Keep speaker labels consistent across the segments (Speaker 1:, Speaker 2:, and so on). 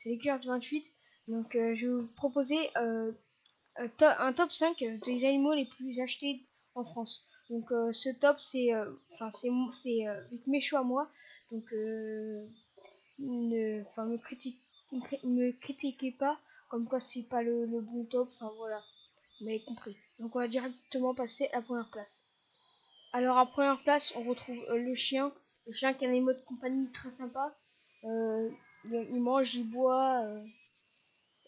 Speaker 1: c'est l'éclair du 28. Donc je vais vous proposer un top 5 des animaux les plus achetés en France. Donc ce top c'est avec mes choix à moi. Donc me critiquez pas comme quoi c'est pas le bon top. Enfin voilà, vous m'avez compris. Donc on va directement passer à la première place. Alors à première place on retrouve le chien. Le chien qui a un animal de compagnie très sympa. Euh, il mange, il boit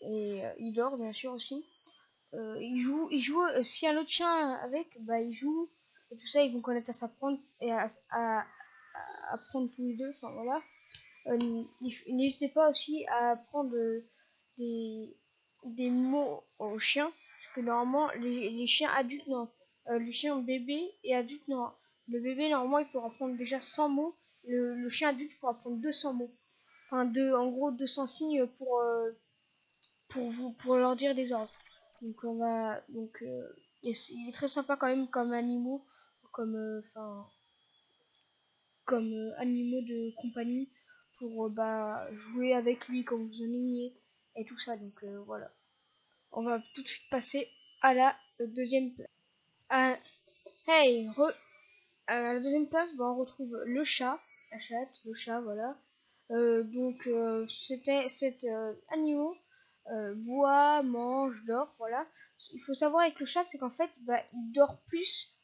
Speaker 1: et il dort bien sûr aussi. Si un autre chien avec, bah il joue, et tout ça, ils vont connaître à s'apprendre et à apprendre tous les deux, enfin voilà. N'hésitez pas aussi à apprendre des, des mots aux chiens, parce que normalement, les chiens adultes, non, les chiens bébés et adultes, non. Le bébé, normalement, il pourra apprendre déjà 100 mots, le chien adulte pourra apprendre 200 mots. Enfin, en gros, 200 signes pour leur dire des ordres. Donc on va il est très sympa quand même comme animaux, comme animaux de compagnie pour jouer avec lui quand vous ennuyez et tout ça. Donc voilà. On va tout de suite passer à la deuxième place. À, hey, à la deuxième place, on retrouve le chat, la chatte, le chat, voilà. Cet animal boit, mange, dort, voilà. Il faut savoir avec le chat, c'est qu'en fait, il dort plus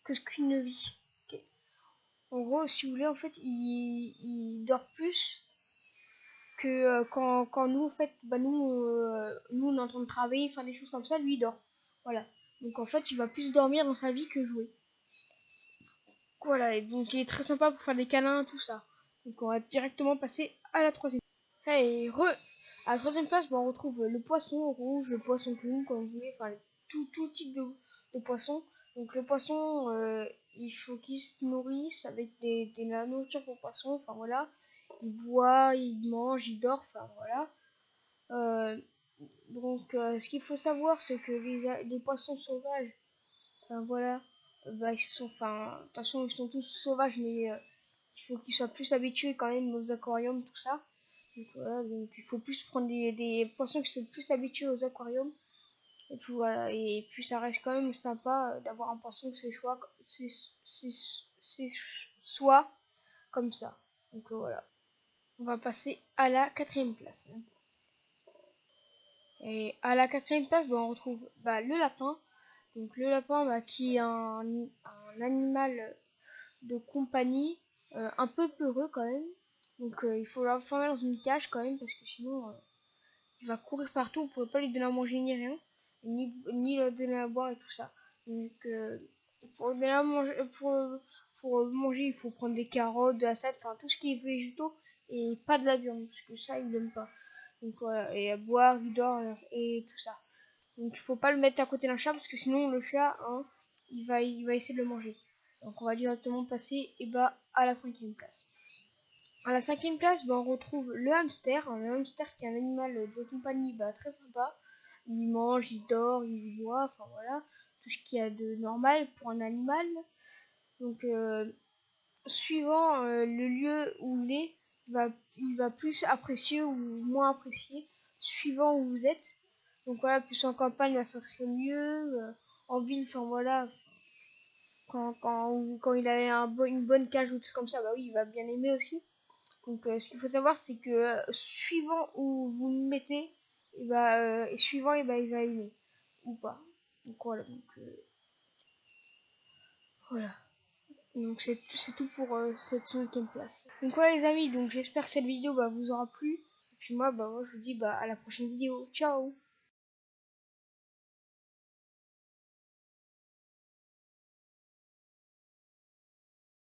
Speaker 1: que ce qu'il ne vit. Okay. En gros, si vous voulez, en fait, il dort plus que quand nous, en fait, nous, on est en train de travailler, faire des choses comme ça, lui, il dort. Voilà. Donc, en fait, il va plus dormir dans sa vie que jouer. Voilà, et donc il est très sympa pour faire des câlins, tout ça. Donc, on va directement passer à la troisième. Hey, à la troisième place, on retrouve le poisson rouge, le poisson clown, comme vous voulez, enfin tout type de poisson. Donc le poisson, il faut qu'il se nourrisse avec de la nourriture pour poisson, enfin voilà. Il boit, il mange, il dort, enfin voilà. Ce qu'il faut savoir, c'est que les poissons sauvages, enfin voilà, de toute façon, ils sont tous sauvages, mais il faut qu'ils soient plus habitués quand même aux aquariums, tout ça. Donc voilà, donc il faut plus prendre des poissons qui sont plus habitués aux aquariums. Et puis voilà, et puis ça reste quand même sympa d'avoir un poisson qui soit comme ça. Donc voilà. On va passer à la quatrième place. Et à la quatrième place, on retrouve le lapin. Donc le lapin qui est un animal de compagnie un peu peureux quand même. Donc il faut l'enfermer dans une cage quand même parce que sinon il va courir partout, on ne pouvait pas lui donner à manger ni rien, ni lui donner à boire et tout ça. Donc pour donner à manger, pour manger, il faut prendre des carottes, de la salade, enfin tout ce qui est végétaux et pas de la viande parce que ça il n'aime pas. Donc voilà, et à boire, il dort et tout ça. Donc il faut pas le mettre à côté d'un chat parce que sinon le chat, hein, il va essayer de le manger. Donc on va directement passer à la cinquième place. À la cinquième place, on retrouve le hamster. Le hamster qui est un animal de compagnie très sympa. Il mange, il dort, il boit, enfin voilà, tout ce qu'il y a de normal pour un animal. Donc suivant le lieu où il va plus apprécier ou moins apprécier, suivant où vous êtes. Donc voilà, plus en campagne, ça serait mieux. En ville, enfin voilà, quand il a une bonne cage ou tout comme ça, oui, il va bien aimer aussi. Donc ce qu'il faut savoir, c'est que suivant où vous le mettez, suivant, il va aimer ou pas. Donc voilà. Voilà. Donc c'est tout pour cette cinquième place. Donc voilà les amis, donc j'espère que cette vidéo vous aura plu. Et puis moi, moi je vous dis à la prochaine vidéo. Ciao.